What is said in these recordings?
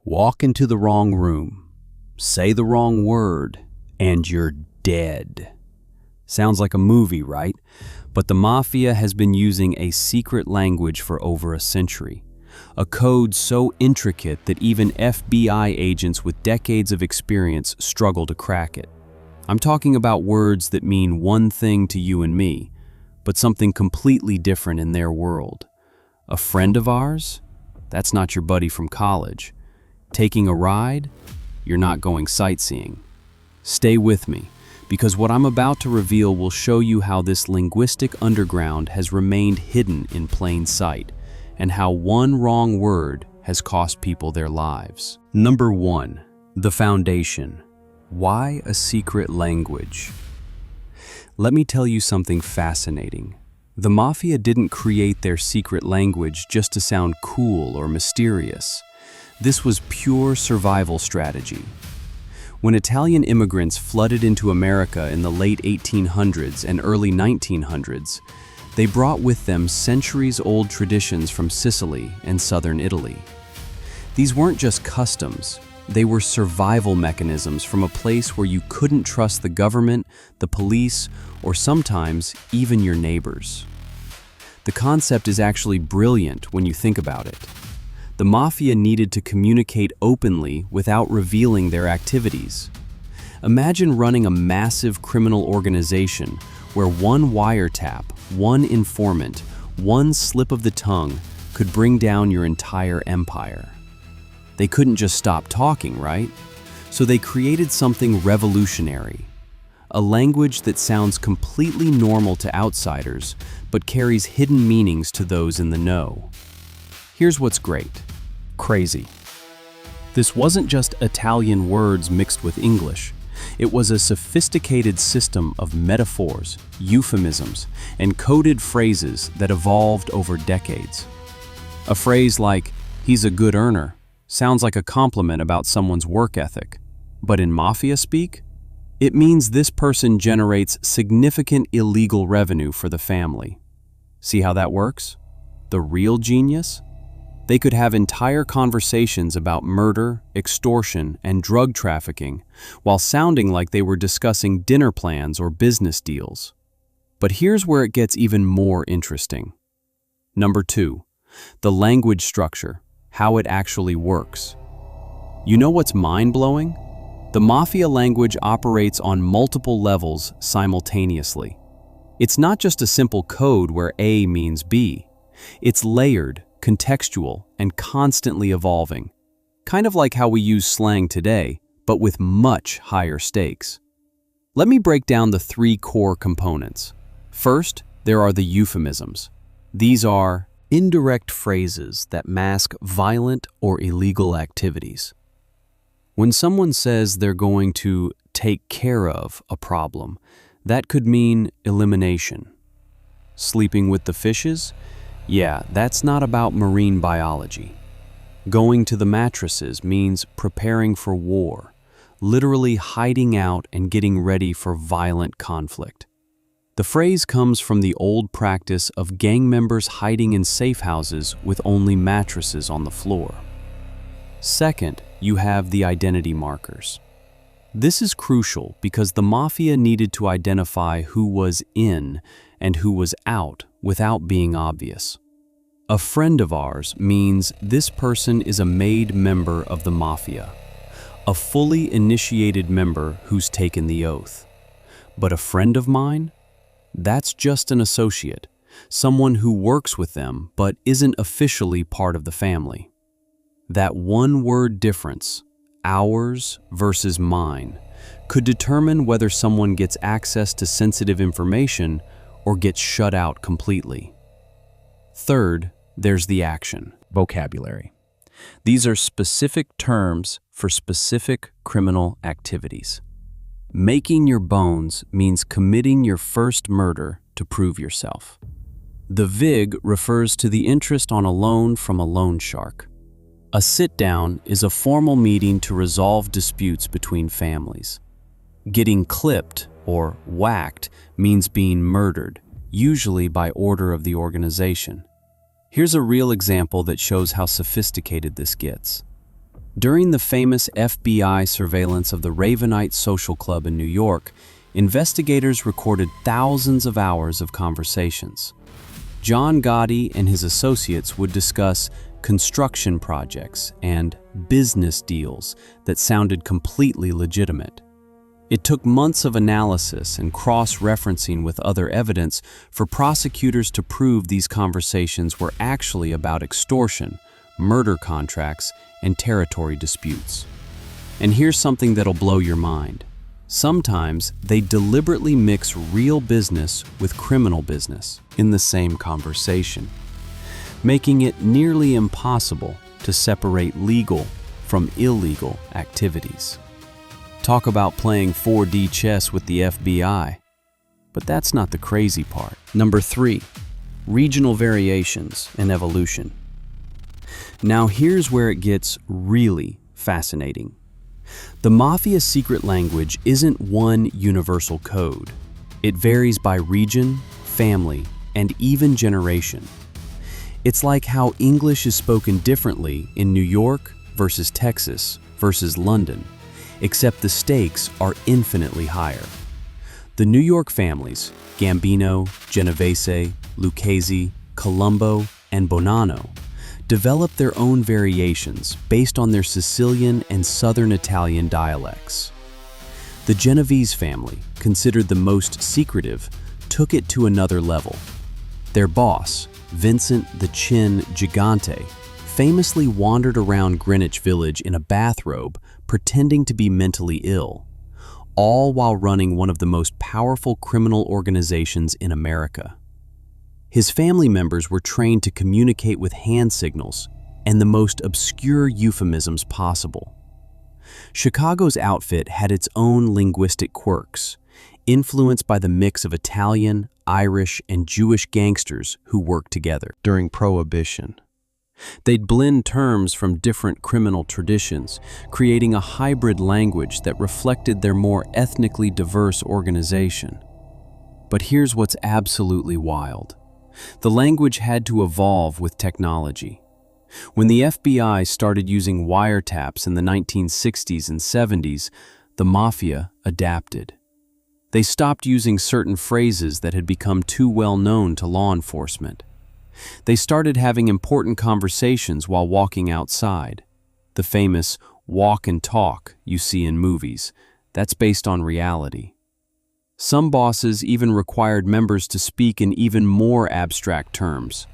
Walk into the wrong room, say the wrong word, and you're dead. Sounds like a movie, right? But the Mafia has been using a secret language for over a century. A code so intricate that even FBI agents with decades of experience struggle to crack it. I'm talking about words that mean one thing to you and me, but something completely different in their world. A friend of ours? That's not your buddy from college. Taking a ride? You're not going sightseeing. Stay with me, because what I'm about to reveal will show you how this linguistic underground has remained hidden in plain sight, and how one wrong word has cost people their lives. Number 1, the foundation. Why a secret language? Let me tell you something fascinating. The Mafia didn't create their secret language just to sound cool or mysterious. This was pure survival strategy. When Italian immigrants flooded into America in the late 1800s and early 1900s, they brought with them centuries-old traditions from Sicily and southern Italy. These weren't just customs, they were survival mechanisms from a place where you couldn't trust the government, the police, or sometimes even your neighbors. The concept is actually brilliant when you think about it. The Mafia needed to communicate openly without revealing their activities. Imagine running a massive criminal organization where one wiretap, one informant, one slip of the tongue could bring down your entire empire. They couldn't just stop talking, right? So they created something revolutionary. A language that sounds completely normal to outsiders, but carries hidden meanings to those in the know. Here's what's great. Crazy. This wasn't just Italian words mixed with English. It was a sophisticated system of metaphors, euphemisms, and coded phrases that evolved over decades. A phrase like, "he's a good earner," sounds like a compliment about someone's work ethic. But in Mafia speak, it means this person generates significant illegal revenue for the family. See how that works? The real genius? They could have entire conversations about murder, extortion, and drug trafficking while sounding like they were discussing dinner plans or business deals. But here's where it gets even more interesting. Number 2, the language structure, how it actually works. You know what's mind-blowing? The Mafia language operates on multiple levels simultaneously. It's not just a simple code where A means B. It's layered, contextual, and constantly evolving. Kind of like how we use slang today, but with much higher stakes. Let me break down the 3 core components. First, there are the euphemisms. These are indirect phrases that mask violent or illegal activities. When someone says they're going to take care of a problem, that could mean elimination. Sleeping with the fishes? Yeah, that's not about marine biology. Going to the mattresses means preparing for war, literally hiding out and getting ready for violent conflict. The phrase comes from the old practice of gang members hiding in safe houses with only mattresses on the floor. Second, you have the identity markers. This is crucial because the Mafia needed to identify who was in and who was out without being obvious. A friend of ours means this person is a made member of the Mafia, a fully initiated member who's taken the oath. But a friend of mine? That's just an associate, someone who works with them but isn't officially part of the family. That one-word difference, ours versus mine, could determine whether someone gets access to sensitive information or gets shut out completely. Third, there's the action. Vocabulary. These are specific terms for specific criminal activities. Making your bones means committing your first murder to prove yourself. The VIG refers to the interest on a loan from a loan shark. A sit-down is a formal meeting to resolve disputes between families. Getting clipped, or whacked, means being murdered, usually by order of the organization. Here's a real example that shows how sophisticated this gets. During the famous FBI surveillance of the Ravenite Social Club in New York, investigators recorded thousands of hours of conversations. John Gotti and his associates would discuss construction projects and business deals that sounded completely legitimate. It took months of analysis and cross-referencing with other evidence for prosecutors to prove these conversations were actually about extortion, murder contracts, and territory disputes. And here's something that'll blow your mind. Sometimes they deliberately mix real business with criminal business in the same conversation, making it nearly impossible to separate legal from illegal activities. Talk about playing 4D chess with the FBI. But that's not the crazy part. Number 3, regional variations and evolution. Now here's where it gets really fascinating. The Mafia's secret language isn't one universal code. It varies by region, family, and even generation. It's like how English is spoken differently in New York versus Texas versus London, except the stakes are infinitely higher. The New York families, Gambino, Genovese, Lucchese, Colombo, and Bonanno, developed their own variations based on their Sicilian and Southern Italian dialects. The Genovese family, considered the most secretive, took it to another level. Their boss, Vincent the Chin Gigante, famously wandered around Greenwich Village in a bathrobe, pretending to be mentally ill, all while running one of the most powerful criminal organizations in America. His family members were trained to communicate with hand signals and the most obscure euphemisms possible. Chicago's outfit had its own linguistic quirks, influenced by the mix of Italian, Irish, and Jewish gangsters who worked together during Prohibition. They'd blend terms from different criminal traditions, creating a hybrid language that reflected their more ethnically diverse organization. But here's what's absolutely wild. The language had to evolve with technology. When the FBI started using wiretaps in the 1960s and 70s, the Mafia adapted. They stopped using certain phrases that had become too well known to law enforcement. They started having important conversations while walking outside. The famous walk and talk you see in movies, that's based on reality. Some bosses even required members to speak in even more abstract terms,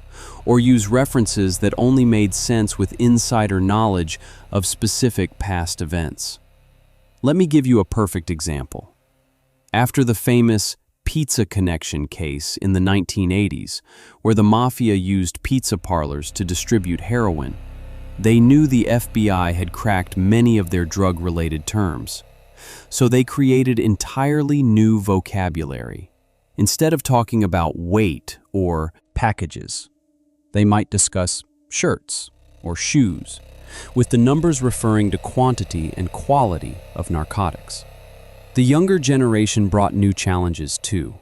or use references that only made sense with insider knowledge of specific past events. Let me give you a perfect example. After the famous Pizza Connection case in the 1980s, where the Mafia used pizza parlors to distribute heroin, they knew the FBI had cracked many of their drug-related terms. So they created entirely new vocabulary. Instead of talking about weight or packages, they might discuss shirts or shoes, with the numbers referring to quantity and quality of narcotics. The younger generation brought new challenges too.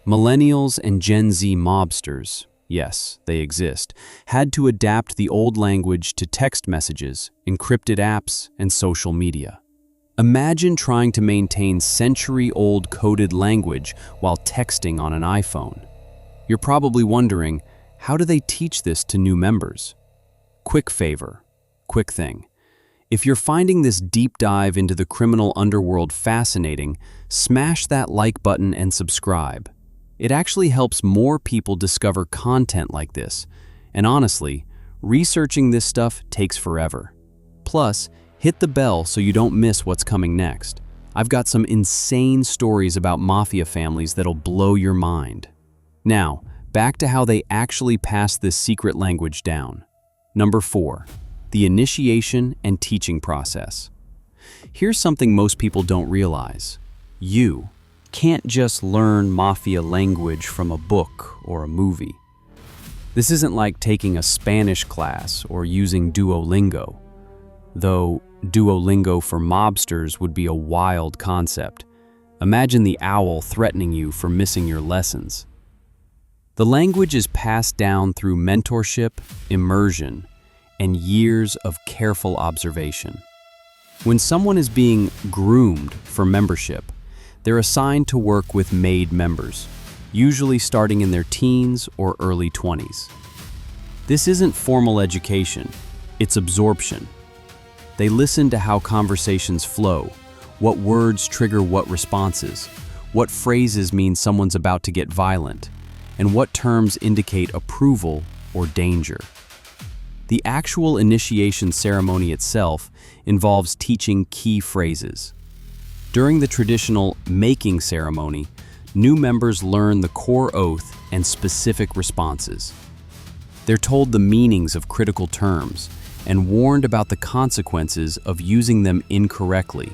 Millennials and Gen Z mobsters, yes, they exist, had to adapt the old language to text messages, encrypted apps, and social media. Imagine trying to maintain century-old coded language while texting on an iPhone. You're probably wondering, how do they teach this to new members? Quick favor, quick thing. If you're finding this deep dive into the criminal underworld fascinating, smash that like button and subscribe. It actually helps more people discover content like this. And honestly, researching this stuff takes forever. Plus, hit the bell so you don't miss what's coming next. I've got some insane stories about mafia families that'll blow your mind. Now, back to how they actually pass this secret language down. Number 4. The initiation and teaching process. Here's something most people don't realize. You can't just learn mafia language from a book or a movie. This isn't like taking a Spanish class or using Duolingo. Though Duolingo for mobsters would be a wild concept. Imagine the owl threatening you for missing your lessons. The language is passed down through mentorship, immersion, and years of careful observation. When someone is being groomed for membership, they're assigned to work with made members, usually starting in their teens or early 20s. This isn't formal education, it's absorption. They listen to how conversations flow, what words trigger what responses, what phrases mean someone's about to get violent, and what terms indicate approval or danger. The actual initiation ceremony itself involves teaching key phrases. During the traditional making ceremony, new members learn the core oath and specific responses. They're told the meanings of critical terms and warned about the consequences of using them incorrectly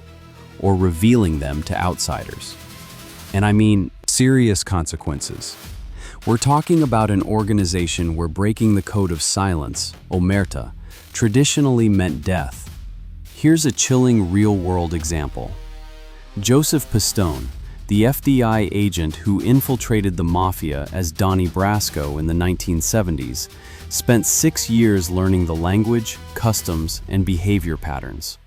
or revealing them to outsiders. And I mean serious consequences. We're talking about an organization where breaking the code of silence, omerta, traditionally meant death. Here's a chilling real-world example. Joseph Pistone, the FBI agent who infiltrated the Mafia as Donnie Brasco in the 1970s, spent 6 years learning the language, customs, and behavior patterns.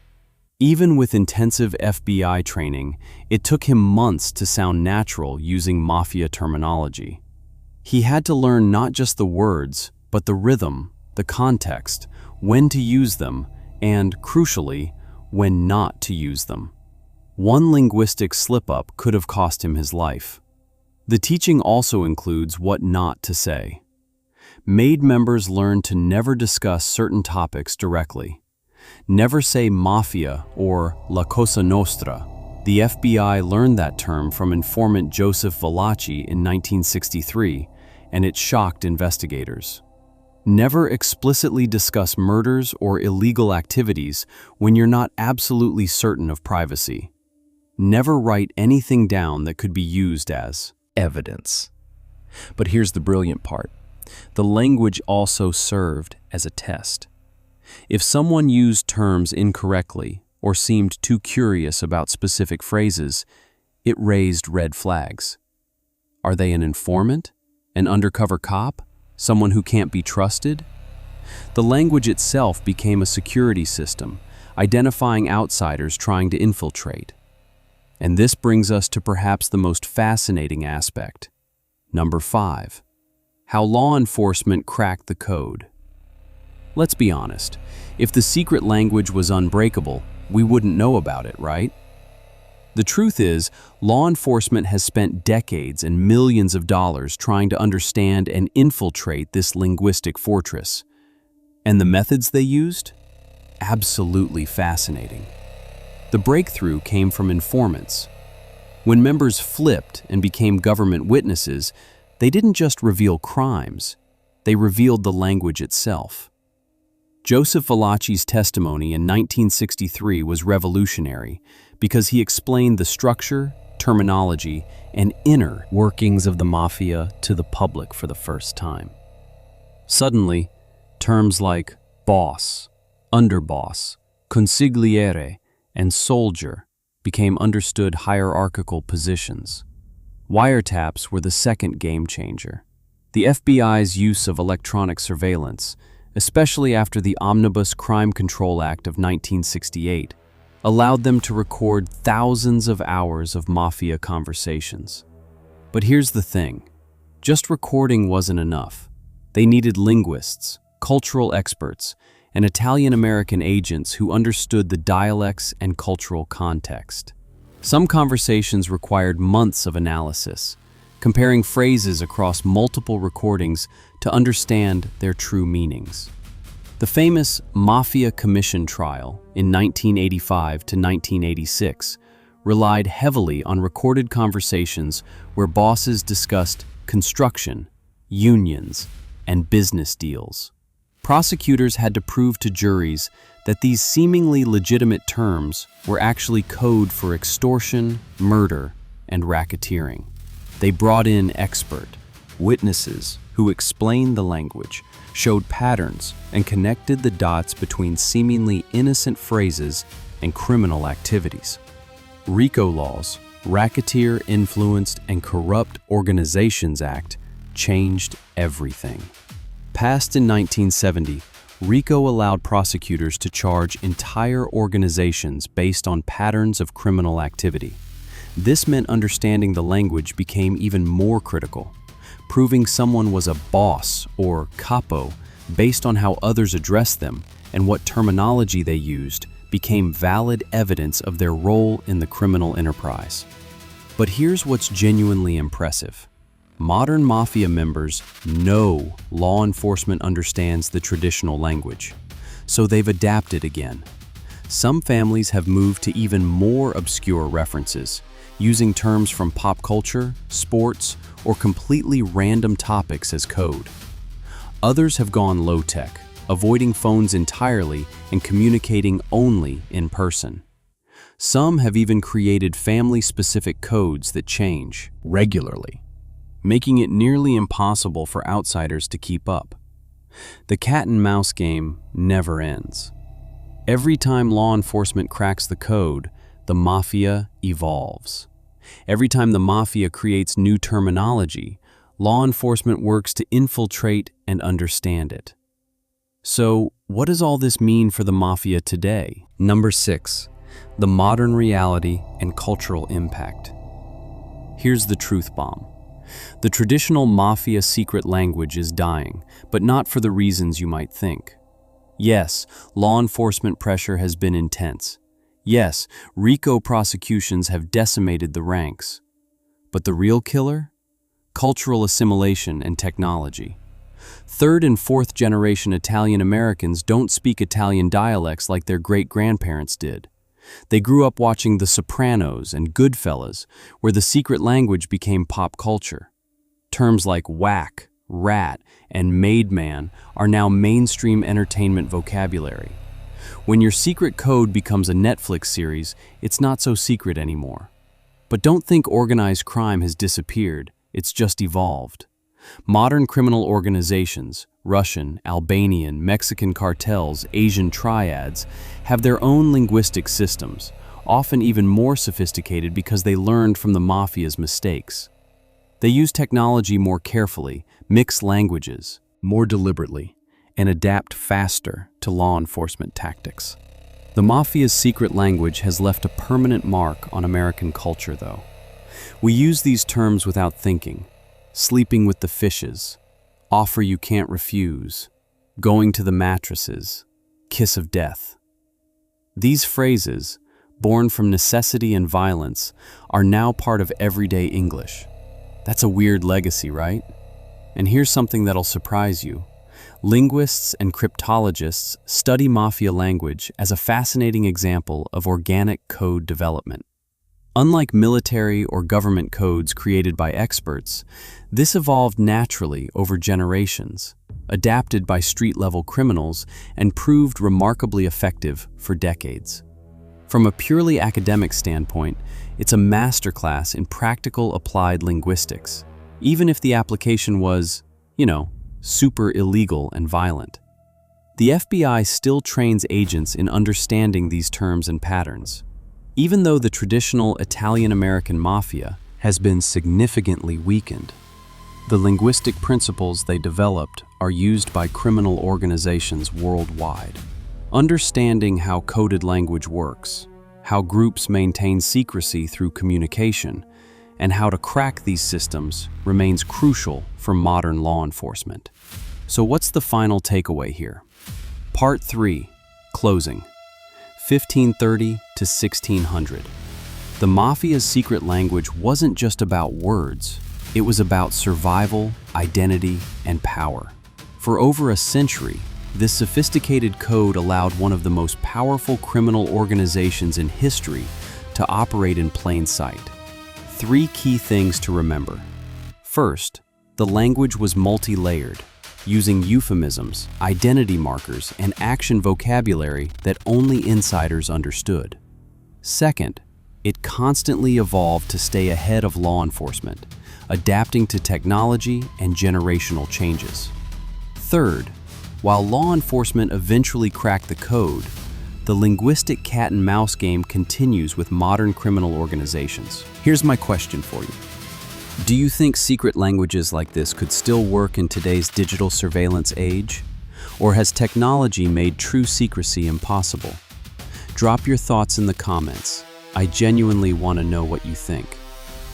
Even with intensive FBI training, it took him months to sound natural using Mafia terminology. He had to learn not just the words, but the rhythm, the context, when to use them, and, crucially, when not to use them. One linguistic slip-up could have cost him his life. The teaching also includes what not to say. Made members learn to never discuss certain topics directly. Never say mafia or la cosa nostra. The FBI learned that term from informant Joseph Valachi in 1963, and it shocked investigators. Never explicitly discuss murders or illegal activities when you're not absolutely certain of privacy. Never write anything down that could be used as evidence. But here's the brilliant part. The language also served as a test. If someone used terms incorrectly or seemed too curious about specific phrases, it raised red flags. Are they an informant? An undercover cop? Someone who can't be trusted? The language itself became a security system, identifying outsiders trying to infiltrate. And this brings us to perhaps the most fascinating aspect. Number 5. How law enforcement cracked the code. Let's be honest, if the secret language was unbreakable, we wouldn't know about it, right? The truth is, law enforcement has spent decades and millions of dollars trying to understand and infiltrate this linguistic fortress. And the methods they used? Absolutely fascinating. The breakthrough came from informants. When members flipped and became government witnesses, they didn't just reveal crimes, they revealed the language itself. Joseph Valachi's testimony in 1963 was revolutionary because he explained the structure, terminology, and inner workings of the mafia to the public for the first time. Suddenly, terms like boss, underboss, consigliere, and soldier became understood hierarchical positions. Wiretaps were the second game changer. The FBI's use of electronic surveillance, especially after the Omnibus Crime Control Act of 1968, allowed them to record thousands of hours of mafia conversations. But here's the thing. Just recording wasn't enough. They needed linguists, cultural experts, and Italian-American agents who understood the dialects and cultural context. Some conversations required months of analysis, comparing phrases across multiple recordings to understand their true meanings. The famous Mafia Commission trial in 1985 to 1986 relied heavily on recorded conversations where bosses discussed construction, unions, and business deals. Prosecutors had to prove to juries that these seemingly legitimate terms were actually code for extortion, murder, and racketeering. They brought in expert witnesses who explained the language, showed patterns, and connected the dots between seemingly innocent phrases and criminal activities. RICO laws, Racketeer Influenced and Corrupt Organizations Act, changed everything. Passed in 1970, RICO allowed prosecutors to charge entire organizations based on patterns of criminal activity. This meant understanding the language became even more critical, proving someone was a boss or capo based on how others addressed them and what terminology they used became valid evidence of their role in the criminal enterprise. But here's what's genuinely impressive. Modern mafia members know law enforcement understands the traditional language, so they've adapted again. Some families have moved to even more obscure references, using terms from pop culture, sports, or completely random topics as code. Others have gone low-tech, avoiding phones entirely and communicating only in person. Some have even created family-specific codes that change regularly, making it nearly impossible for outsiders to keep up. The cat-and-mouse game never ends. Every time law enforcement cracks the code, the mafia evolves. Every time the mafia creates new terminology, law enforcement works to infiltrate and understand it. So, what does all this mean for the mafia today? Number 6. The modern reality and cultural impact. Here's the truth bomb. The traditional mafia secret language is dying, but not for the reasons you might think. Yes, law enforcement pressure has been intense. Yes, RICO prosecutions have decimated the ranks. But the real killer? Cultural assimilation and technology. Third and fourth generation Italian Americans don't speak Italian dialects like their great-grandparents did. They grew up watching The Sopranos and Goodfellas, where the secret language became pop culture. Terms like whack, rat, and made man are now mainstream entertainment vocabulary. When your secret code becomes a Netflix series, it's not so secret anymore. But don't think organized crime has disappeared, it's just evolved. Modern criminal organizations, Russian, Albanian, Mexican cartels, Asian triads, have their own linguistic systems, often even more sophisticated because they learned from the mafia's mistakes. They use technology more carefully, mix languages more deliberately, and adapt faster to law enforcement tactics. The mafia's secret language has left a permanent mark on American culture, though. We use these terms without thinking. Sleeping with the fishes, offer you can't refuse, going to the mattresses, kiss of death. These phrases, born from necessity and violence, are now part of everyday English. That's a weird legacy, right? And here's something that'll surprise you. Linguists and cryptologists study mafia language as a fascinating example of organic code development. Unlike military or government codes created by experts, this evolved naturally over generations, adapted by street-level criminals, and proved remarkably effective for decades. From a purely academic standpoint, it's a masterclass in practical applied linguistics, even if the application was, super illegal and violent. The FBI still trains agents in understanding these terms and patterns. Even though the traditional Italian-American mafia has been significantly weakened, the linguistic principles they developed are used by criminal organizations worldwide. Understanding how coded language works, how groups maintain secrecy through communication, and how to crack these systems remains crucial for modern law enforcement. So what's the final takeaway here? Part 3, Closing. 1530 to 1600. The mafia's secret language wasn't just about words, it was about survival, identity, and power. For over a century, this sophisticated code allowed one of the most powerful criminal organizations in history to operate in plain sight. 3 key things to remember. First, the language was multi-layered, using euphemisms, identity markers, and action vocabulary that only insiders understood. Second, it constantly evolved to stay ahead of law enforcement, adapting to technology and generational changes. Third, while law enforcement eventually cracked the code, the linguistic cat-and-mouse game continues with modern criminal organizations. Here's my question for you. Do you think secret languages like this could still work in today's digital surveillance age? Or has technology made true secrecy impossible? Drop your thoughts in the comments. I genuinely want to know what you think.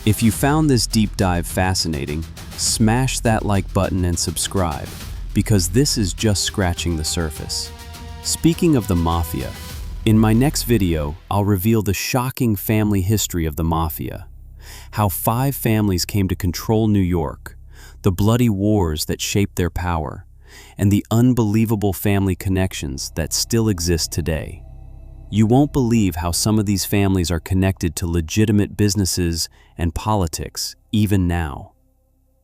If you found this deep dive fascinating, smash that like button and subscribe, because this is just scratching the surface. Speaking of the Mafia, in my next video, I'll reveal the shocking family history of the Mafia. How 5 families came to control New York, the bloody wars that shaped their power, and the unbelievable family connections that still exist today. You won't believe how some of these families are connected to legitimate businesses and politics, even now.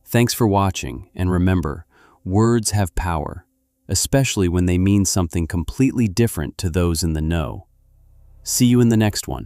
Thanks for watching, and remember, words have power, especially when they mean something completely different to those in the know. See you in the next one.